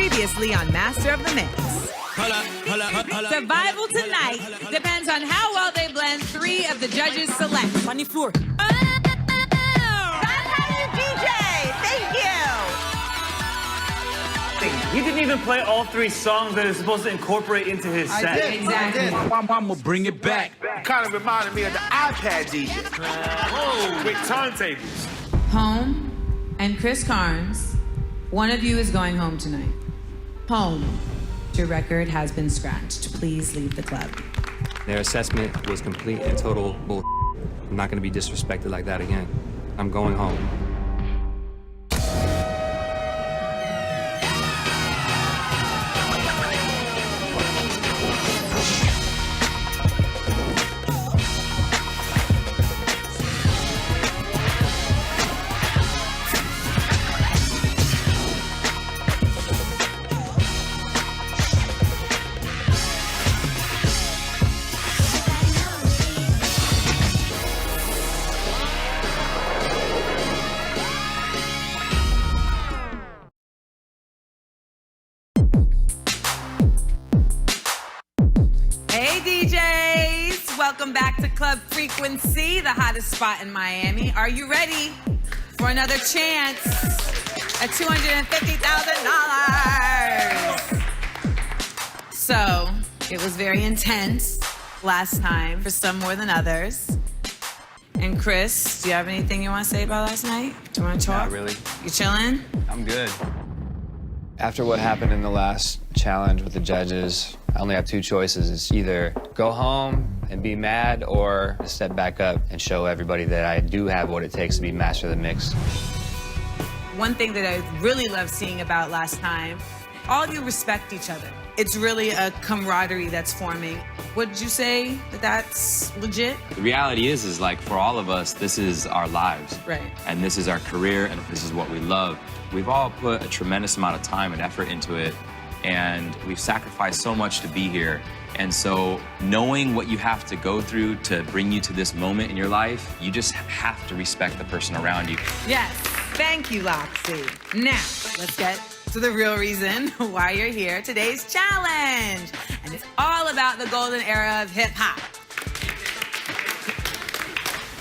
Previously on Master of the Mix. Survival tonight depends on how well they blend 3 of the judges' select. Funny floor. That's how you DJ. Thank you. He didn't even play all 3 songs that are supposed to incorporate into his set. Exactly. I'm gonna bring it back. Kind of reminded me of the iPad DJ. Oh, with turntables. Home and Chris Carnes, one of you is going home tonight. Home. Your record has been scratched. Please leave the club. Their assessment was complete and total bull. I'm not gonna be disrespected like that again. I'm going home. Welcome back to Club Frequency, the hottest spot in Miami. Are you ready for another chance at $250,000? So, it was very intense last time for some more than others. And Chris, do you have anything you want to say about last night? Do you want to talk? Not really. You chilling? I'm good. After what happened in the last challenge with the judges, I only have 2 choices. It's either go home and be mad or step back up and show everybody that I do have what it takes to be Master of the Mix. One thing that I really love seeing about last time, all of you respect each other. It's really a camaraderie that's forming. Would you say that that's legit? The reality is like for all of us, this is our lives. Right. And this is our career and this is what we love. We've all put a tremendous amount of time and effort into it, and we've sacrificed so much to be here. And so knowing what you have to go through to bring you to this moment in your life, you just have to respect the person around you. Yes, thank you, Loxy. Now, let's get to the real reason why you're here, today's challenge. And it's all about the golden era of hip hop.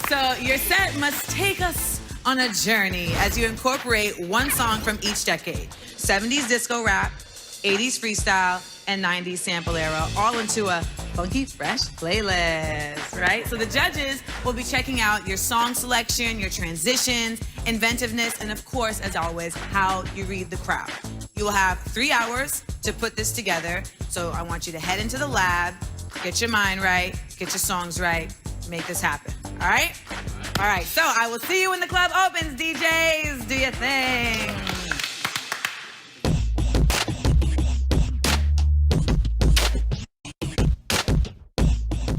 So your set must take us on a journey as you incorporate one song from each decade. 70s disco rap, 80s freestyle, and 90s sample era, all into a funky, fresh playlist, right? So the judges will be checking out your song selection, your transitions, inventiveness, and of course, as always, how you read the crowd. You will have 3 hours to put this together, so I want you to head into the lab, get your mind right, get your songs right, make this happen, all right? All right, so I will see you when the club opens, DJs. Do your thing.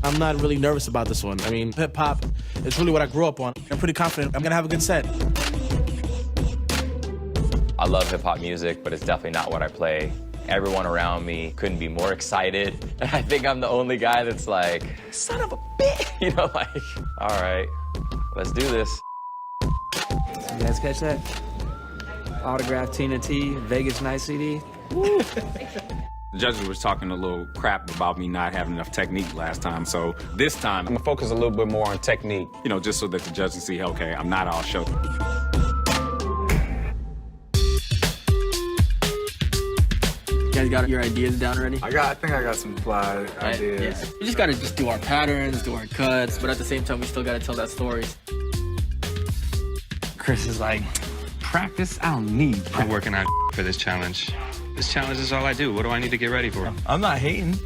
I'm not really nervous about this one. I mean, hip-hop is really what I grew up on. I'm pretty confident I'm gonna have a good set. I love hip-hop music, but it's definitely not what I play. Everyone around me couldn't be more excited. And I think I'm the only guy that's like, son of a bitch, you know, like, all right, let's do this. You guys catch that? Autograph Tina T, Vegas Night CD. Woo. The judges was talking a little crap about me not having enough technique last time, so this time I'm gonna focus a little bit more on technique, you know, just so that the judges see, okay, I'm not all show. You guys got your ideas down already? I think I got some fly ideas. Yeah. We just gotta do our patterns, do our cuts, but at the same time, we still gotta tell that story. Chris is like, practice? I don't need practice. I'm working on for this challenge. This challenge is all I do. What do I need to get ready for? I'm not hating.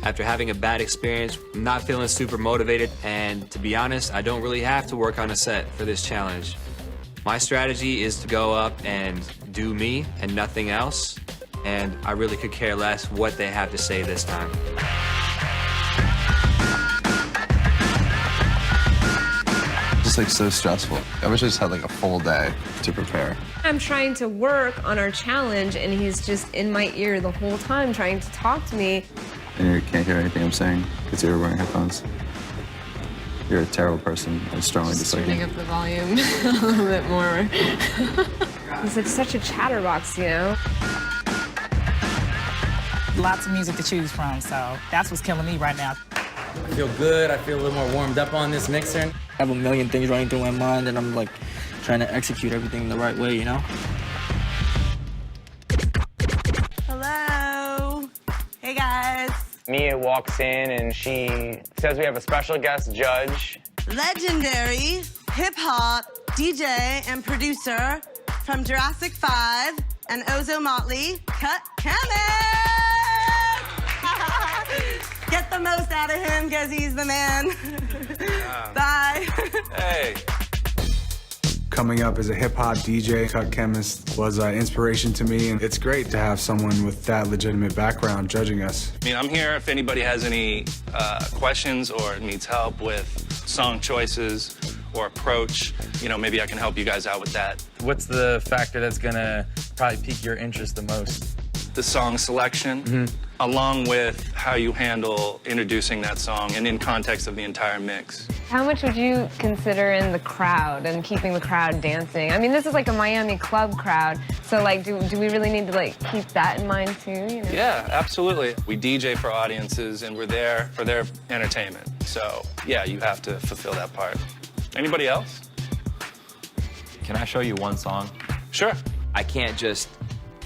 After having a bad experience, I'm not feeling super motivated, and to be honest, I don't really have to work on a set for this challenge. My strategy is to go up and do me and nothing else, and I really could care less what they have to say this time. Just like so stressful. I wish I just had like a full day to prepare. I'm trying to work on our challenge, and he's just in my ear the whole time trying to talk to me. And you can't hear anything I'm saying because you're wearing headphones. You're a terrible person. I strongly dislike you. Turning up the volume a little bit more. He's like such a chatterbox, you know? Lots of music to choose from, so that's what's killing me right now. I feel good. I feel a little more warmed up on this mixer. I have a million things running through my mind, and I'm like trying to execute everything the right way, you know? Hello. Hey, guys. Mia walks in and she says we have a special guest judge. Legendary hip-hop DJ and producer from Jurassic 5 and Ozo Motley, Cut Chemist! Get the most out of him because he's the man. Bye. Hey. Coming up as a hip-hop DJ, Cut Chemist was an inspiration to me, and it's great to have someone with that legitimate background judging us. I mean, I'm here if anybody has any questions or needs help with song choices or approach. You know, maybe I can help you guys out with that. What's the factor that's gonna probably pique your interest the most? The song selection, along with how you handle introducing that song and in context of the entire mix. How much would you consider in the crowd and keeping the crowd dancing? I mean, this is like a Miami club crowd, so like, do we really need to like keep that in mind too? You know? Yeah, absolutely. We DJ for audiences and we're there for their entertainment. So yeah, you have to fulfill that part. Anybody else? Can I show you one song? Sure. I can't just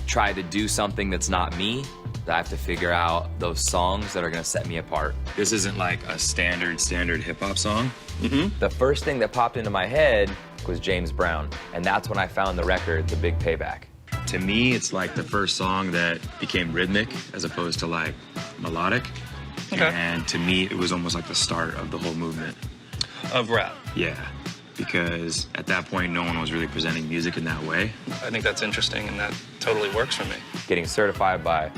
try to do something that's not me. I have to figure out those songs that are gonna set me apart. This isn't like a standard hip-hop song. The first thing that popped into my head was James Brown, and that's when I found the record, The Big Payback. To me, it's like the first song that became rhythmic as opposed to like melodic. Okay. And to me, it was almost like the start of the whole movement. Of rap. Yeah, because at that point, no one was really presenting music in that way. I think that's interesting and that totally works for me. Getting certified by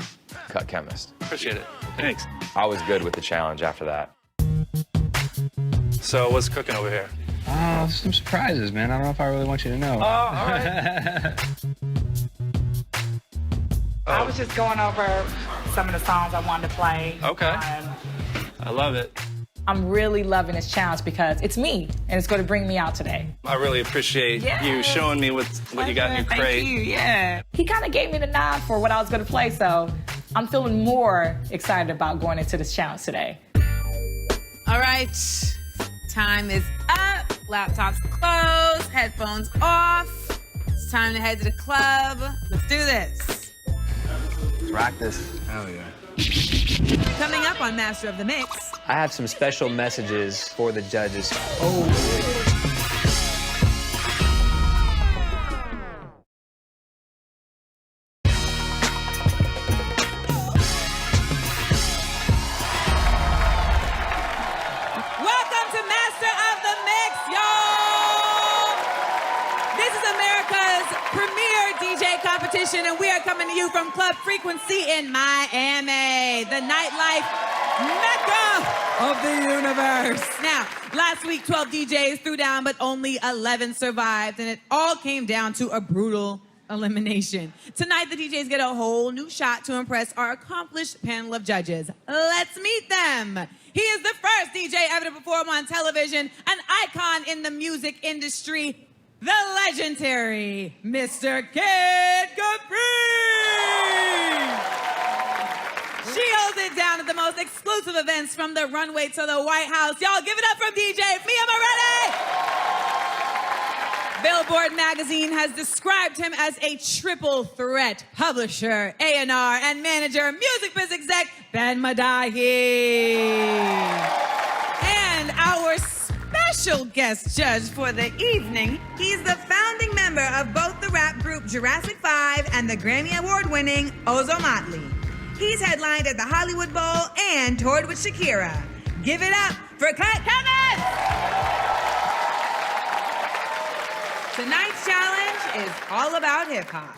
Cut Chemist. Appreciate it. Thanks. I was good with the challenge after that. So what's cooking over here? Oh, some surprises, man. I don't know if I really want you to know. Oh, all right. I was just going over some of the songs I wanted to play. Okay. I love it. I'm really loving this challenge because it's me, and it's going to bring me out today. I really appreciate you showing me what you got in your crate. Thank you, yeah. He kind of gave me the nod for what I was going to play, so I'm feeling more excited about going into this challenge today. All right, time is up. Laptops closed, headphones off. It's time to head to the club. Let's do this. Let's rock this. Hell yeah. Coming up on Master of the Mix. I have some special messages for the judges. Welcome to Master of the Mix, y'all! This is America's premier DJ competition, and we are coming to you from Club Frequency in Miami, the nightlife mecca of the universe. Now, last week, 12 DJs threw down, but only 11 survived, and it all came down to a brutal elimination. Tonight, the DJs get a whole new shot to impress our accomplished panel of judges. Let's meet them. He is the first DJ ever to perform on television, an icon in the music industry, the legendary Mr. Kid Capri. She holds it down at the most exclusive events from the runway to the White House. Y'all give it up from DJ Mia Moretti. Billboard magazine has described him as a triple threat publisher, A&R, and manager, music biz exec, Ben Madahi. And our special guest judge for the evening, he's the founding member of both the rap group Jurassic 5 and the Grammy Award-winning Ozo Motley. He's headlined at the Hollywood Bowl and toured with Shakira. Give it up for Cut Chemist! Tonight's challenge is all about hip-hop.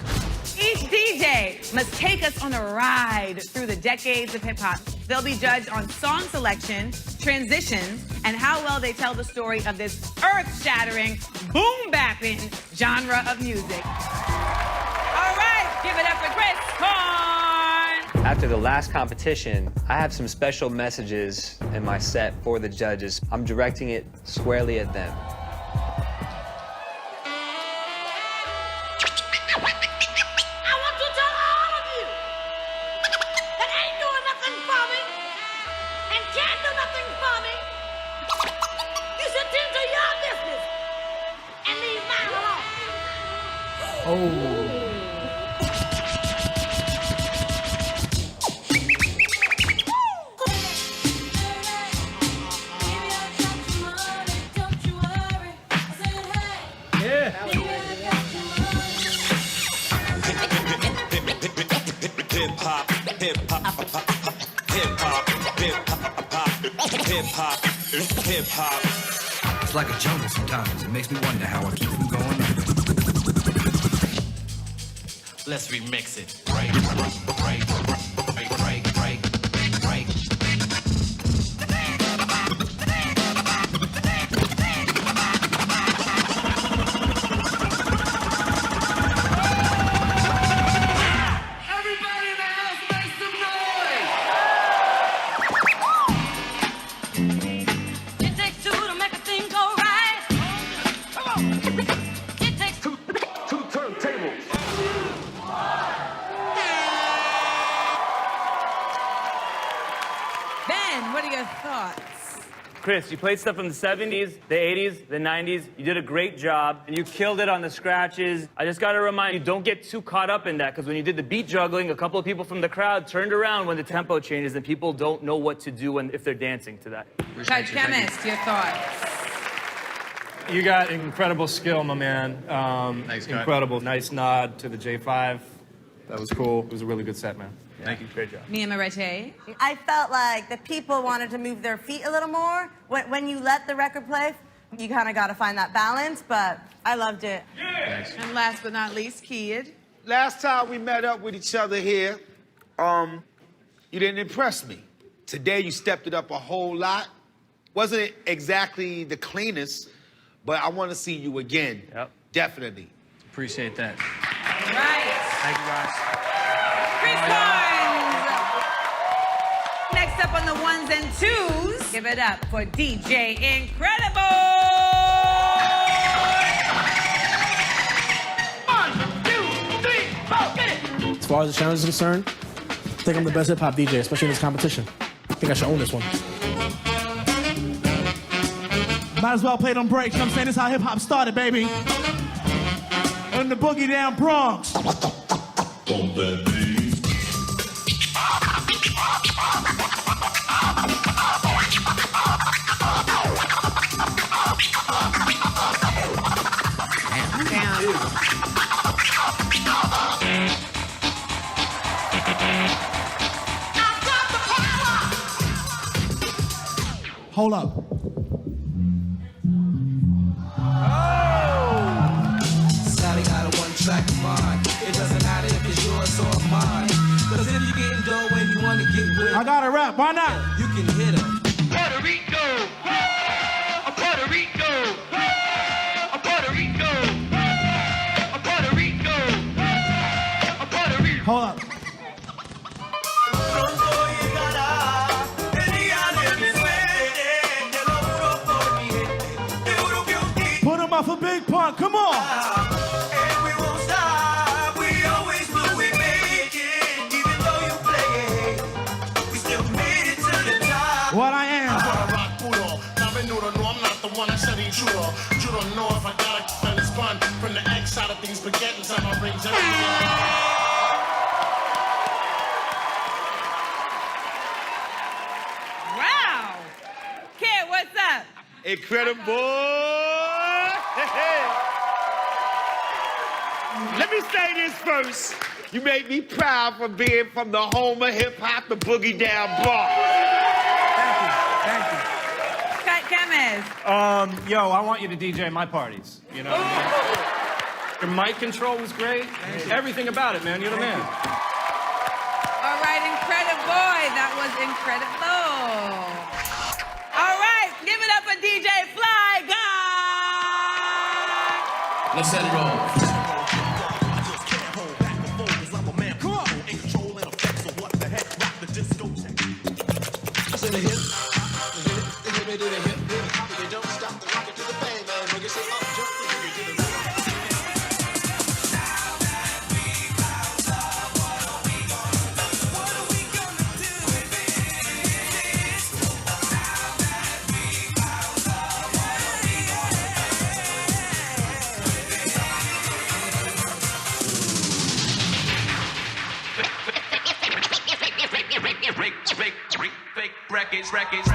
Each DJ must take us on a ride through the decades of hip-hop. They'll be judged on song selection, transitions, and how well they tell the story of this earth-shattering, boom-bapping genre of music. All right, give it up for Chris Korn! After the last competition, I have some special messages in my set for the judges. I'm directing it squarely at them. I want to tell all of you that ain't Oh. Hip-hop. It's like a jungle sometimes. It makes me wonder how I keep from going under. Let's remix it. Break. Chris, you played stuff from the 70s, the 80s, the 90s. You did a great job, and you killed it on the scratches. I just gotta remind you, don't get too caught up in that, because when you did the beat juggling, a couple of people from the crowd turned around when the tempo changes, and people don't know what to do if they're dancing to that. Cut Chemist, your thoughts? You got incredible skill, my man. Thanks, Cut. Incredible. Nice nod to the J5. That was cool. It was a really good set, man. Thank you. Great job. Mia Marete? I felt like the people wanted to move their feet a little more. When you let the record play, you kind of got to find that balance, but I loved it. Yeah. And last but not least, Kid. Last time we met up with each other here, you didn't impress me. Today you stepped it up a whole lot. Wasn't it exactly the cleanest, but I want to see you again. Yep. Definitely. Appreciate that. All right. Thank you, guys. Chris Barnes. Next up on the ones and twos, give it up for DJ Incredible. 1, 2, 3, 4, get it. As far as the challenge is concerned, I think I'm the best hip-hop DJ, especially in this competition. I think I should own this one. Might as well play them breaks, you know what I'm saying? This is how hip-hop started, baby. In the boogie down Bronx. Hold up. Sally got a one-track mind. It doesn't matter if it's yours or mine. Cause if you're getting dough when you wanna get with, I got a rap, why not? you can hit her. Puerto Rico, Puerto Rico, Puerto Rico, Puerto Rico, Puerto Rico. Hold up. Put him up for Big Pun, come on. And we won't stop, we always will, we make it. Even though you play it, we still made it to the top. What I am. I'm not the one I said he's you don't know if I got a fun is fun. From the X side of things, but getting inside my rings Wow. Kid, what's up? Incredible. Let me say this first. You made me proud for being from the home of hip-hop, the Boogie Down Bar. Thank you. Cut Chemist. Yo, I want you to DJ my parties. You know what I mean? Your mic control was great. Everything about it, man. You're the man. All right, Incrediboy. That was incredible. All right, give it up for DJ Fly Guy. Let's set it off. To the hip, the hip, to the hip. You don't stop the rocket to the bang, man. Make it say up, jump the boogie to the right. Now that we found love, what are we gonna do with this? Now that we found love, what are we gonna do with this? records.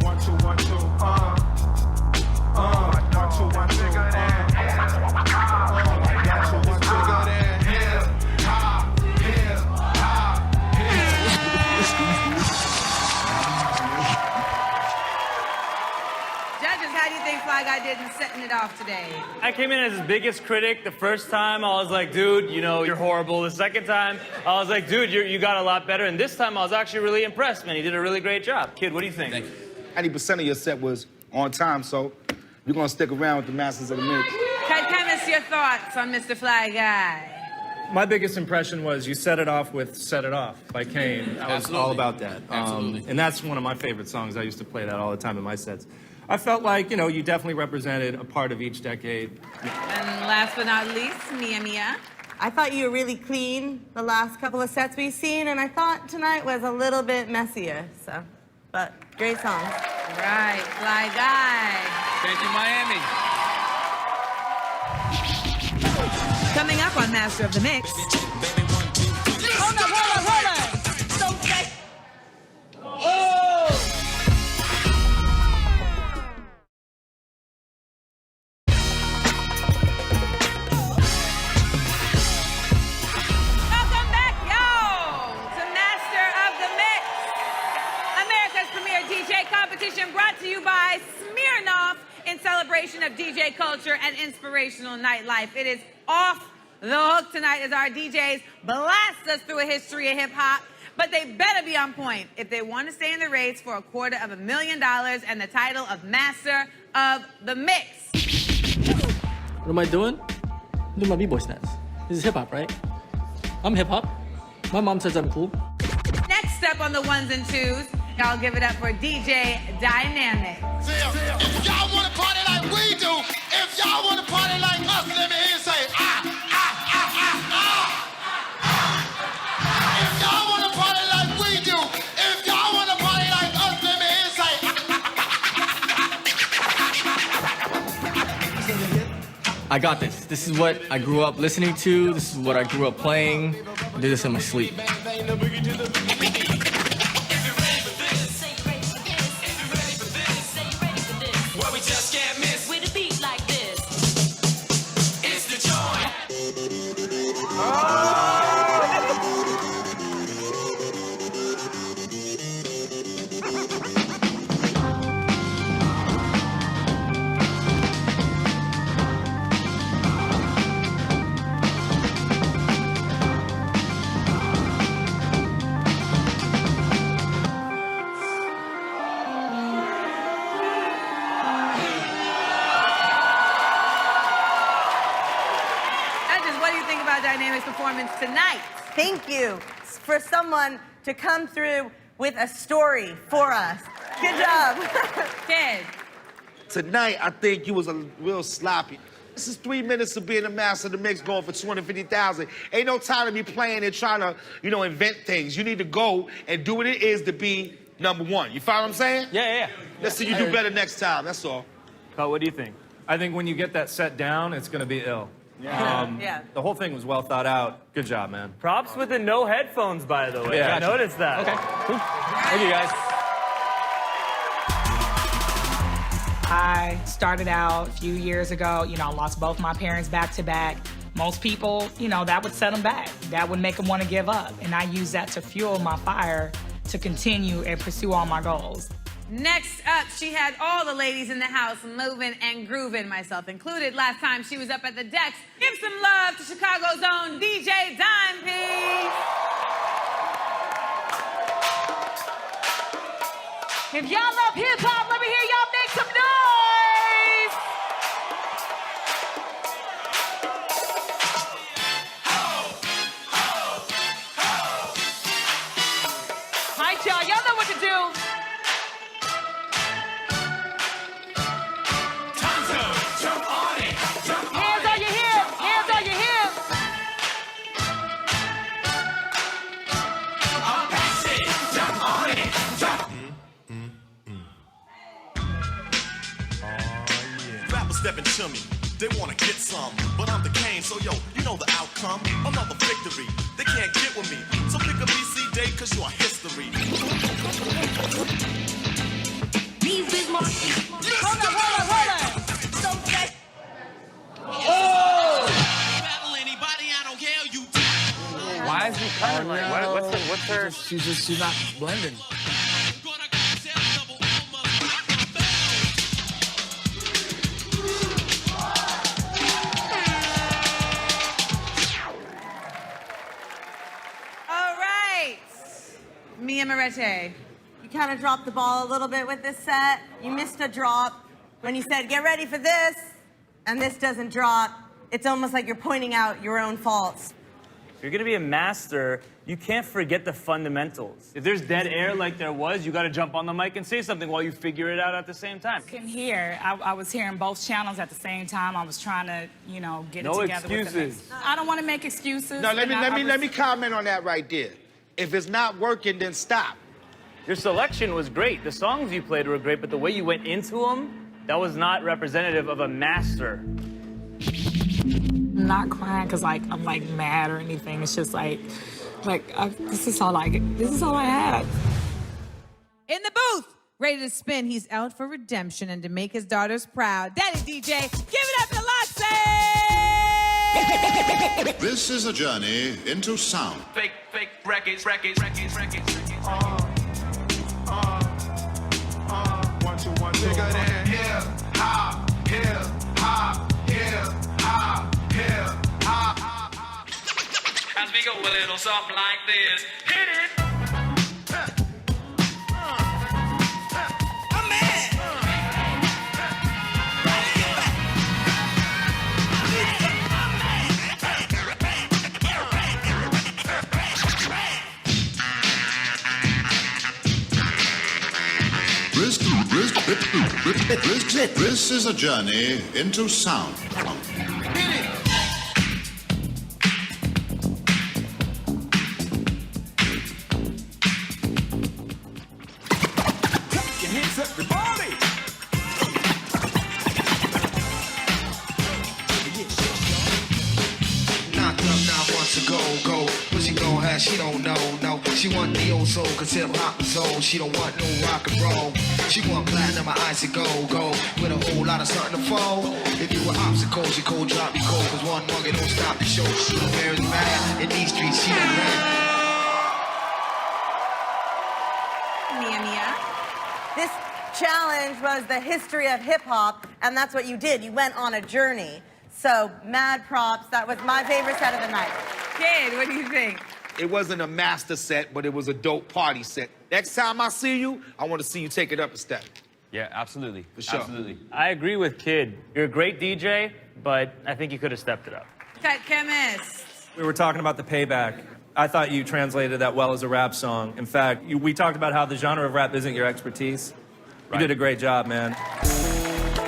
1, 2, 1, 2, 1, 2, 1, 2, Judges, how do you think Fly Guy did in setting it off today? I came in as his biggest critic. The first time, I was like, dude, you know, you're horrible. The second time, I was like, dude, you got a lot better. And this time, I was actually really impressed, man. He did a really great job. Kid, what do you think? Thank you. 90% of your set was on time, so you're gonna stick around with the masters of the mix. Cut Chemist, your thoughts on Mr. Fly Guy? My biggest impression was you set it off with Set It Off by Kane. I was all about that. And that's one of my favorite songs. I used to play that all the time in my sets. I felt like, you know, you definitely represented a part of each decade. And last but not least, Mia. I thought you were really clean the last couple of sets we've seen, and I thought tonight was a little bit messier, so. But great songs. Right, Fly Guy. Thank you, Miami. Coming up on Master of the Mix. Hold on. Don't say. Welcome back, yo, to Master of the Mix, America's premier DJ competition brought to you by Smirnoff in celebration of DJ culture and inspirational nightlife. It is off the hook tonight as our DJs blast us through a history of hip-hop, but they better be on point if they want to stay in the race for $250,000 and the title of Master of the Mix. What am I doing? I'm doing my b-boy snaps. This is hip-hop, right? I'm hip-hop. My mom says I'm cool. Next up on the ones and twos, y'all give it up for DJ Dynamic. If y'all want to party like we do, if y'all want to party like us, let me hear you say, If y'all want to party like we do, if y'all want to party like us, let me hear you say, I got this. This is what I grew up listening to. This is what I grew up playing. I did this in my sleep. Well, we just can't miss with a beat like this. It's the What do you think about Dynamic's performance tonight? Thank you for someone to come through with a story for us. Good job. Kid. Tonight, I think you was a real sloppy. This is 3 minutes of being a master of the mix going for $250,000. Ain't no time to be playing and trying to, you know, invent things. You need to go and do what it is to be #1. You follow what I'm saying? Yeah. Let's see you do better next time, that's all. Cut, what do you think? I think when you get that set down, it's going to be ill. Yeah. The whole thing was well thought out. Good job, man. Props with the no headphones, by the way. Yeah. I noticed that. Okay, cool. Thank you, guys. I started out a few years ago, you know, I lost both my parents back to back. Most people, you know, that would set them back. That would make them want to give up. And I use that to fuel my fire to continue and pursue all my goals. Next up, she had all the ladies in the house moving and grooving, myself included. Last time she was up at the decks. Give some love to Chicago's own DJ Dime Piece. If y'all love hip hop, let me hear y'all make some noise. All right, y'all know what to do. Hands on your hips, hands on your hips. wanna get some, but I'm the Kane, so yo, you know the outcome. Another victory, they can't get with me. So pick a BC day, cause you're history. Why is he cutting like? What's her? She's not blending. All right. Mia Moretti. You kind of dropped the ball a little bit with this set. You missed a drop when you said, get ready for this, and this doesn't drop. It's almost like you're pointing out your own faults. If you're gonna be a master, you can't forget the fundamentals. If there's dead air like there was, you gotta jump on the mic and say something while you figure it out at the same time. Can hear. I was hearing both channels at the same time. I was trying to, you know, get it No together. excuses. With the mix. I don't want to make excuses. No, and let me comment on that right there. If it's not working, then stop. Your selection was great. The songs you played were great, but the way you went into them, that was not representative of a master. I'm not crying because like I'm like mad or anything. It's just this is all I had. In the booth, ready to spin. He's out for redemption and to make his daughters proud. Daddy DJ, give it up to Loxy! This is a journey into sound. Fake records. 1, 2, 1, 2. Bigger than hip hop. As we go a little something like this, hit it. This is a journey into sound. Everybody! Knocked up now wants to go. What she gon' have, she don't know, no. She want neo soul, cause hip hop is old. She don't want no rock and roll. She want platinum, my eyes to go. With a whole lot of something to fold. If you were obstacles, you cold drop me cold. Cause one mugger don't stop the show. She don't wear his mad. In these streets, she don't rap. Mia. This challenge was the history of hip hop, and that's what you did. You went on a journey. So, mad props. That was my favorite set of the night. Kid, what do you think? It wasn't a master set, but it was a dope party set. Next time I see you, I want to see you take it up a step. Yeah, absolutely. For sure. Absolutely. I agree with Kid. You're a great DJ, but I think you could have stepped it up. Cut Chemist. We were talking about the payback. I thought you translated that well as a rap song. In fact, we talked about how the genre of rap isn't your expertise. You did a great job, man.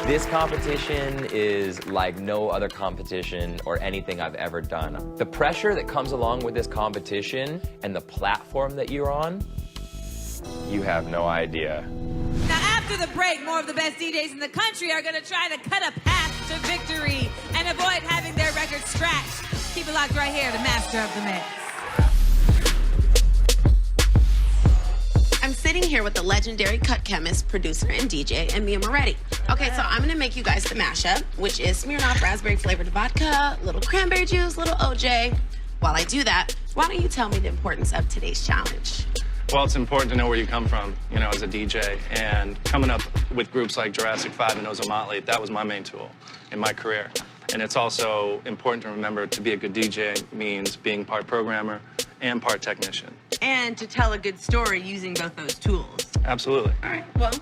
This competition is like no other competition or anything I've ever done. The pressure that comes along with this competition and the platform that you're on, you have no idea. Now, after the break, more of the best DJs in the country are going to try to cut a path to victory and avoid having their records scratched. Keep it locked right here, the master of the mix. I'm sitting here with the legendary Cut Chemist, producer, and DJ, and Mia Moretti. Okay, so I'm gonna make you guys the mashup, which is Smirnoff raspberry flavored vodka, little cranberry juice, little OJ. While I do that, why don't you tell me the importance of today's challenge? Well, it's important to know where you come from, you know, as a DJ. And coming up with groups like Jurassic 5 and Ozo Motley, that was my main tool in my career. And it's also important to remember to be a good DJ means being part programmer and part technician. And to tell a good story using both those tools. Absolutely. All right, well,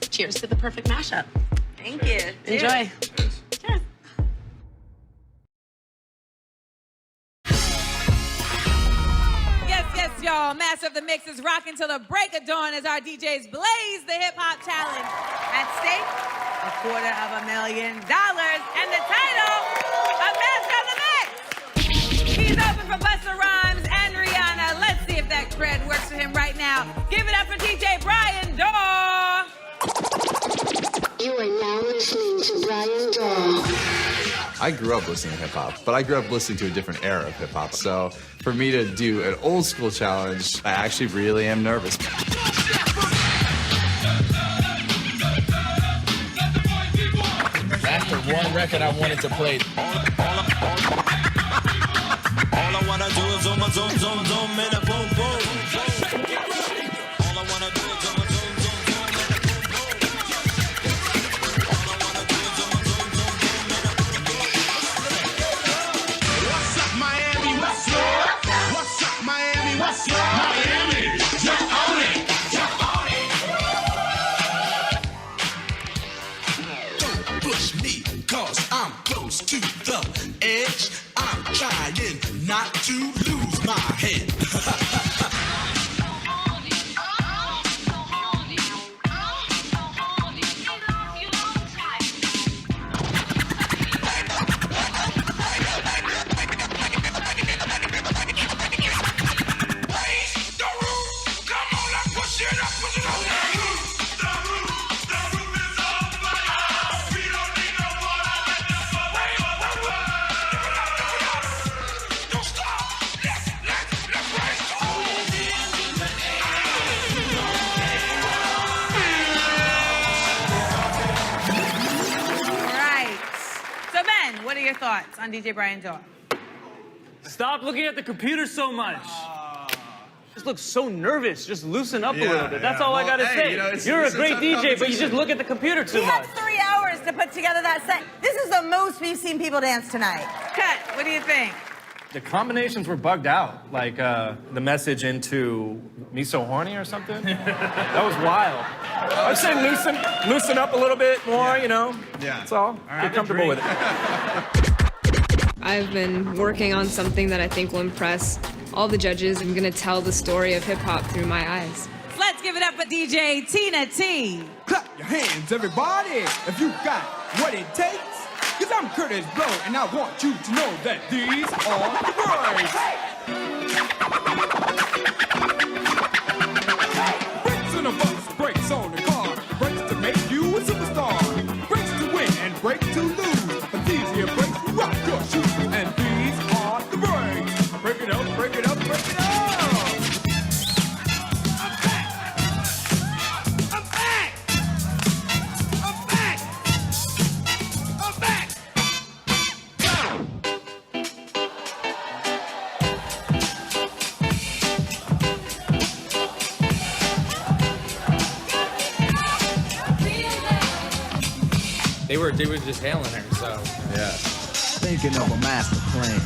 cheers to the perfect mashup. Thank you. Enjoy. Cheers. Yes, y'all. Master of the Mix is rocking till the break of dawn as our DJs blaze the hip hop challenge. At stake, $250,000 and the title of Master of the Mix. He's open for Busta Rhymes and Rihanna. Let's see if that cred works for him right now. Give it up for DJ Brian Daw. You are now listening to Brian Daw. I grew up listening to hip hop, but I grew up listening to a different era of hip hop. So for me to do an old school challenge, I actually really am nervous. That's the one record I wanted to play. All I wanna do is zoom, zoom, zoom, zoom, and a boom, boom. All I wanna do is zoom, zoom, zoom, zoom, and a boom, boom. All I wanna do is zoom, zoom, zoom, zoom, and a boom, boom. What's up, Miami? What's up? What's up, Miami? What's up? Miami, jump on it, jump on it. Don't push me, cause I'm close to the edge. I'm trying not to lose my head. What are your thoughts on DJ Brian Talk? Stop looking at the computer so much. Just look so nervous. Just loosen up a little bit. That's all I gotta say. You're a great DJ, but you just look at the computer too He much. had 3 hours to put together that set. This is the most we've seen people dance tonight. Cut, what do you think? The combinations were bugged out, like the message into "Me So Horny" or something. That was wild. I'd say loosen up a little bit more, you know. Yeah. That's all. Get comfortable with it. I've been working on something that I think will impress all the judges. I'm gonna tell the story of hip hop through my eyes. Let's give it up for DJ Tina T. Clap your hands, everybody, if you got what it takes. Cause I'm Curtis Blow, and I want you to know that these are the breaks. Breaks in a bus, breaks on the car, breaks to make you a superstar, breaks to win and breaks to lose. But these here breaks rock your shoes, and these are the breaks. Break it up, break it up, break it up. They were just hailing her, so. Yeah. Thinking of a master plan.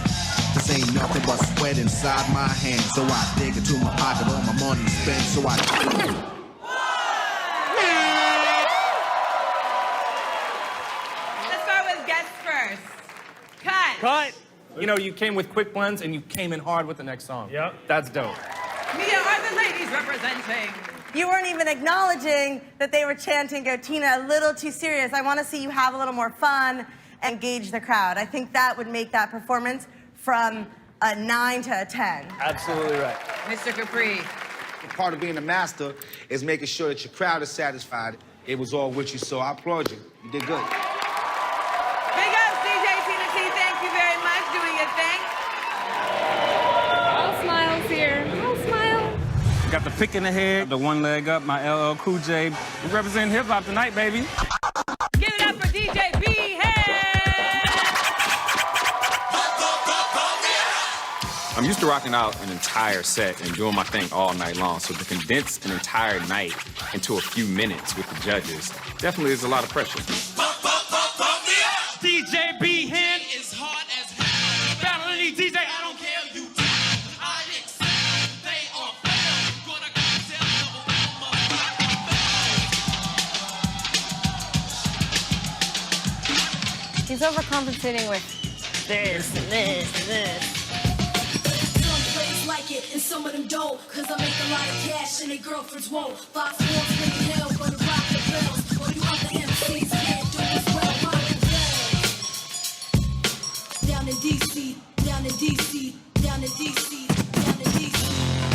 This ain't nothing but sweat inside my hands. So I dig into my pocket, all my money spent. So I. Let's start with guests first. Cut. Cut. You know, you came with quick blends and you came in hard with the next song. Yep. That's dope. Mia are the ladies representing. You weren't even acknowledging that they were chanting, "Go Tina," a little too serious. I want to see you have a little more fun and engage the crowd. I think that would make that performance from a 9 to a 10. Absolutely right. Mr. Capri. Part of being a master is making sure that your crowd is satisfied. It was all with you, so I applaud you. You did good. Big ups, DJ Tina T. Thank you very much. Doing your thing. All smiles here. All smile. Got the pick in the head, the one leg up, my LL Cool J. We represent hip hop tonight, baby. Give it up for DJ B-Head. I'm used to rocking out an entire set and doing my thing all night long, so to condense an entire night into a few minutes with the judges definitely is a lot of pressure. DJ B-Head is hard as hell. Battling these DJ, I don't care. You I accept. They are fair. Gonna tell He's overcompensating with this and this and this. Some players like it and some of them don't. Cause I make a lot of cash and their girlfriends won't. Fox Sports bring hell, gonna rock the bells. All you other MCs can't do as well. Rock the bells. Down in DC, down in DC, down in DC, down in DC,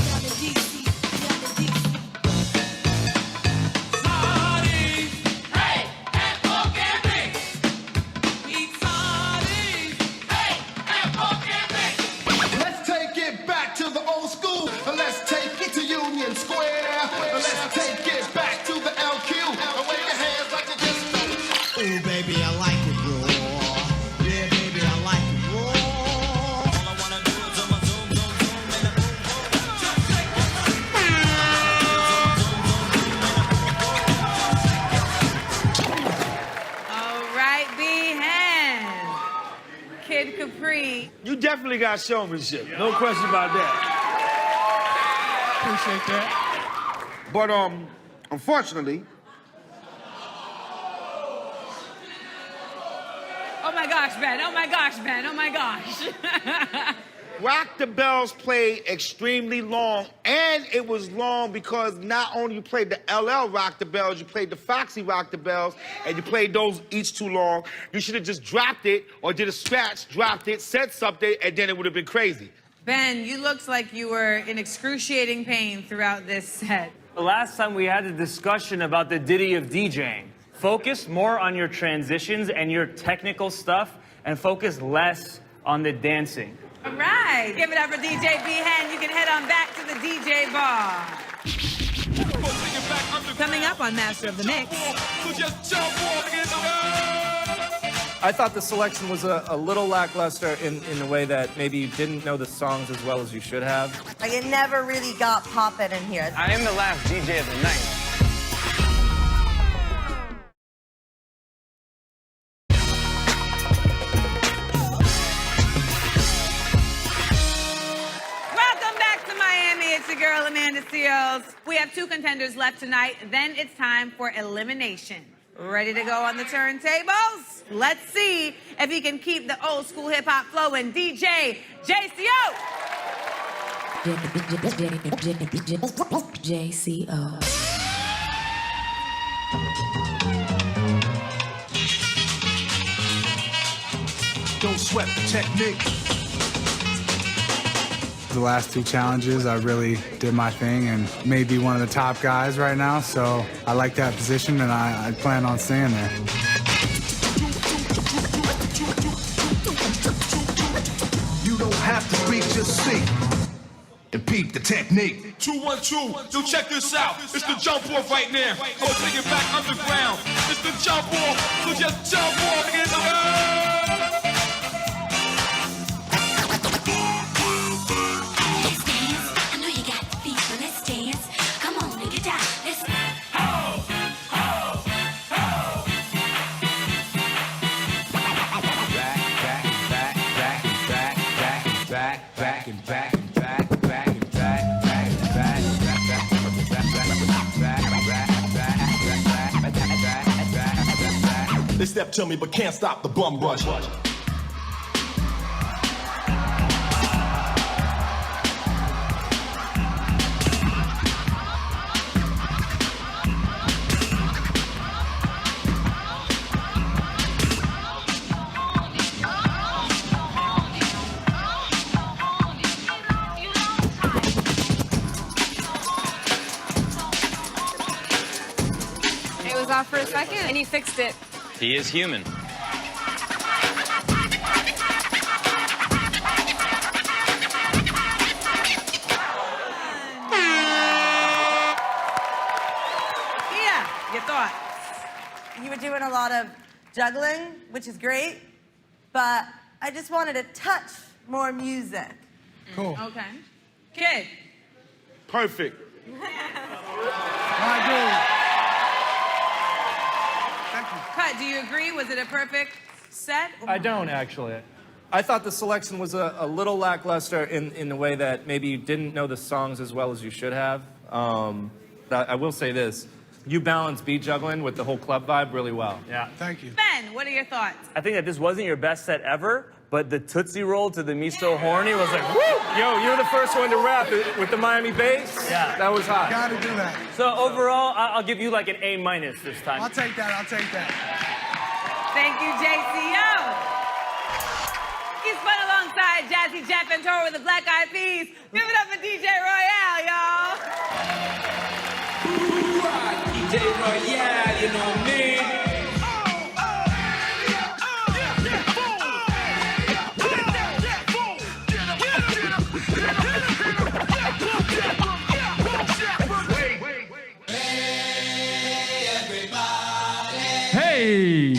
down in DC, down in DC. Hey, and forget me. We party. Dupree. You definitely got showmanship. No question about that. Appreciate that. But unfortunately, Oh my gosh, Ben. Oh my gosh, Ben. Oh my gosh. Rock the Bells played extremely long, and it was long because not only you played the LL Rock the Bells, you played the Foxy Rock the Bells, and you played those each too long. You should have just dropped it or did a scratch, dropped it, said something, and then it would have been crazy. Ben, you looked like you were in excruciating pain throughout this set. The last time we had a discussion about the ditty of DJing. Focus more on your transitions and your technical stuff, and focus less on the dancing. All right. Give it up for DJ B-Hen. You can head on back to the DJ bar. Coming up on Master of the Mix. I thought the selection was a little lackluster in the way that maybe you didn't know the songs as well as you should have. Like, it never really got poppin' in here. I am the last DJ of the night. Welcome back to Miami. It's your girl, Amanda Seals. We have 2 contenders left tonight. Then it's time for elimination. Ready to go on the turntables? Let's see if he can keep the old school hip hop flowing. DJ JCO. JCO. Don't sweat the technique. The last 2 challenges, I really did my thing and may be one of the top guys right now, so I like that position and I plan on staying there. You don't have to speak, just see and peep the technique. 212, yo, check this out. It's the jump off right now. I'm gonna take it back underground. It's the jump off, so just jump off in the air. They step to me but can't stop the bum rush. It was off for a second, and he fixed it. He is human. Yeah, your thoughts. You were doing a lot of juggling, which is great, but I just wanted to touch more music. Cool. Okay. Kid. Perfect. Cut, do you agree? Was it a perfect set? I don't, actually. I thought the selection was a little lackluster in the way that maybe you didn't know the songs as well as you should have. I will say this. You balance beat juggling with the whole club vibe really well. Yeah. Thank you. Ben, what are your thoughts? I think that this wasn't your best set ever, but the Tootsie Roll to the Me So Horny was like, woo! Yo, you were the first one to rap with the Miami bass. Yeah. That was hot. Gotta do that. So overall, I'll give you like an A- this time. I'll take that, I'll take that. Thank you, JCO. He spun alongside Jazzy Jeff and toured with the Black Eyed Peas. Give it up for DJ Royale, y'all. DJ Royale, you know me. Hey!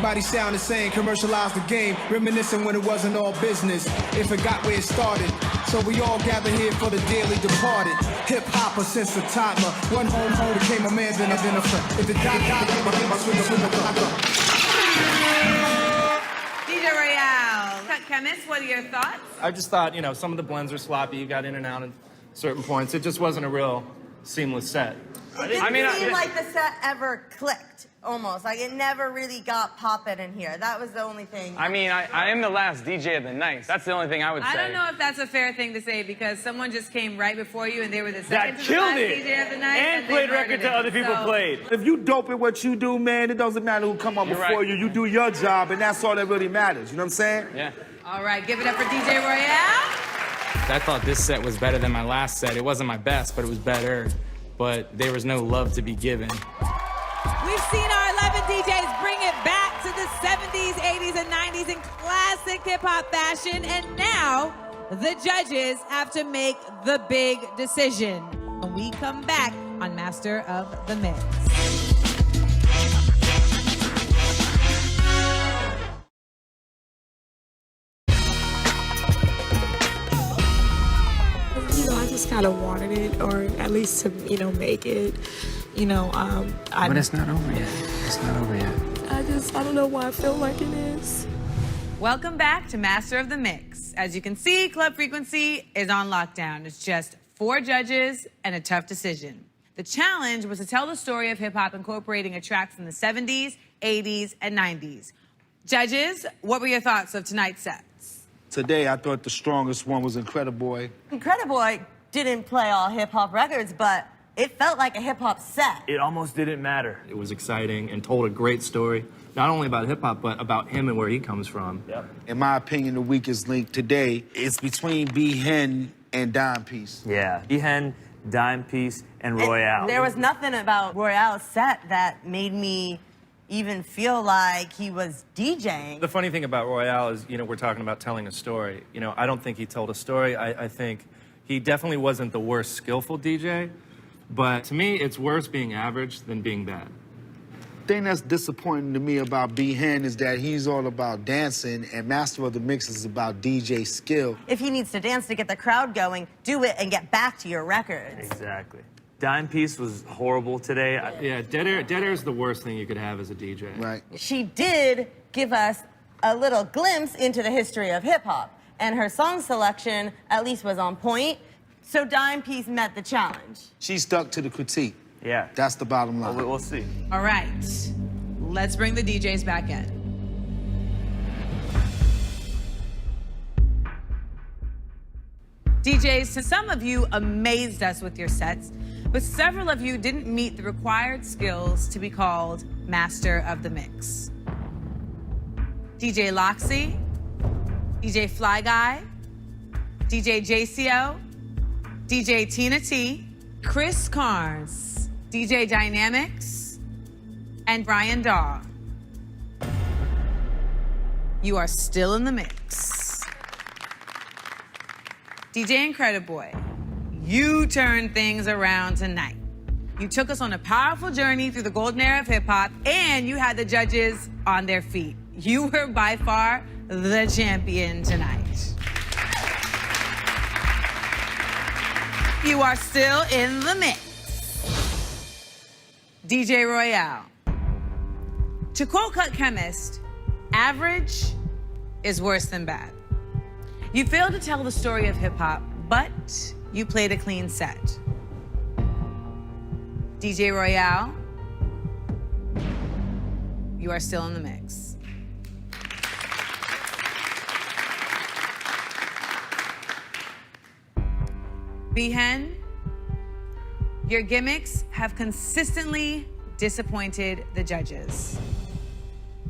Everybody sound the same, commercialize the game, reminiscing when it wasn't all business. If it got where it started. So we all gather here for the dearly departed. Hip hopper since the toddler. One home became a man, then a friend. If it died, DJ Royale, Cut Chemist, what are your thoughts? I just thought, you know, some of the blends were sloppy. You got in and out at certain points. It just wasn't a real seamless set. It didn't seem like the set ever clicked, almost. Like, it never really got poppin' in here. That was the only thing. I mean, I am the last DJ of the night. That's the only thing I would say. I don't know if that's a fair thing to say because someone just came right before you and they were the second That to the last killed it. DJ of the night. And they played murdered records it. that other people So- played. If you dope at what you do, man, it doesn't matter who come up You're before right. you. You do your job, and that's all that really matters. You know what I'm saying? Yeah. All right, give it up for DJ Royale. I thought this set was better than my last set. It wasn't my best, but it was better. But there was no love to be given. We've seen our 11 DJs bring it back to the 70s, 80s, and 90s in classic hip-hop fashion. And now, the judges have to make the big decision. When we come back on Master of the Mix. You know, I just kind of wanted it, or at least to, you know, make it. You know, But it's not over yet. It's not over yet. I don't know why I feel like it is. Welcome back to Master of the Mix. As you can see, Club Frequency is on lockdown. It's just 4 judges and a tough decision. The challenge was to tell the story of hip-hop incorporating a track from the 70s, 80s, and 90s. Judges, what were your thoughts of tonight's sets? Today, I thought the strongest one was Incrediboy. Incrediboy didn't play all hip-hop records, but it felt like a hip-hop set. It almost didn't matter. It was exciting and told a great story, not only about hip-hop, but about him and where he comes from. Yep. In my opinion, the weakest link today is between B-Hen and Dime Piece. Yeah. Ehen, Dime Piece, and Royale. There was nothing about Royale's set that made me even feel like he was DJing. The funny thing about Royale is, you know, we're talking about telling a story. You know, I don't think he told a story. I think he definitely wasn't the worst skillful DJ, but to me, it's worse being average than being bad. The thing that's disappointing to me about B-Hen is that he's all about dancing, and Master of the Mix is about DJ skill. If he needs to dance to get the crowd going, do it and get back to your records. Exactly. Dime Piece was horrible today. Yeah, dead air is the worst thing you could have as a DJ. Right. She did give us a little glimpse into the history of hip-hop, and her song selection at least was on point, so Dime Piece met the challenge. She stuck to the critique. Yeah. That's the bottom line. We'll see. All right, let's bring the DJs back in. DJs, some of you amazed us with your sets, but several of you didn't meet the required skills to be called Master of the Mix. DJ Loxy, DJ Fly Guy, DJ JCO, DJ Tina T, Chris Carnes, DJ Dynamics, and Brian Daw. You are still in the mix. DJ Incrediboy, you turned things around tonight. You took us on a powerful journey through the golden era of hip-hop, and you had the judges on their feet. You were by far the champion tonight. You are still in the mix. DJ Royale. To quote Cut Chemist, average is worse than bad. You failed to tell the story of hip-hop, but you played a clean set. DJ Royale, you are still in the mix. B-Hen, your gimmicks have consistently disappointed the judges.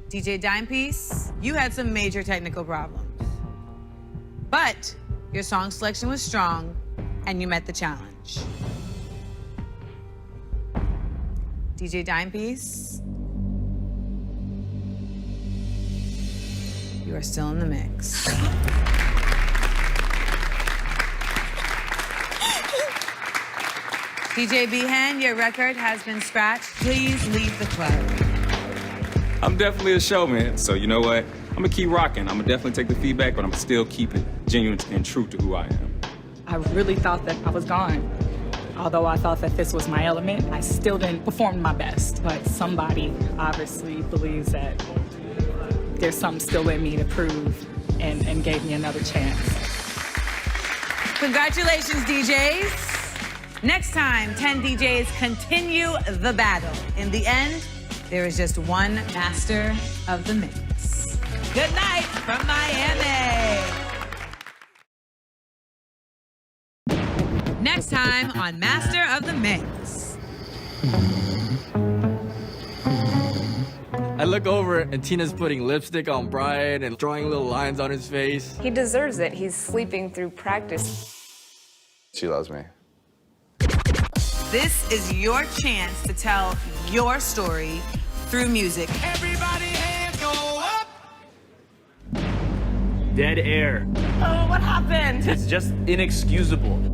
DJ Dime Piece, you had some major technical problems. But your song selection was strong and you met the challenge. DJ Dime Piece, you are still in the mix. DJ B-Hen, your record has been scratched. Please leave the club. I'm definitely a showman. So you know what? I'm gonna keep rocking. I'm gonna definitely take the feedback, but I'm still keep it genuine and true to who I am. I really thought that I was gone. Although I thought that this was my element, I still didn't perform my best. But somebody obviously believes that there's something still in me to prove and gave me another chance. Congratulations, DJs. Next time, 10 DJs continue the battle. In the end, there is just one master of the mix. Good night from Miami. Next time on Master of the Mix. I look over and Tina's putting lipstick on Brian and drawing little lines on his face. He deserves it. He's sleeping through practice. She loves me. This is your chance to tell your story through music. Everybody hands go up. Dead air. Oh, what happened? It's just inexcusable.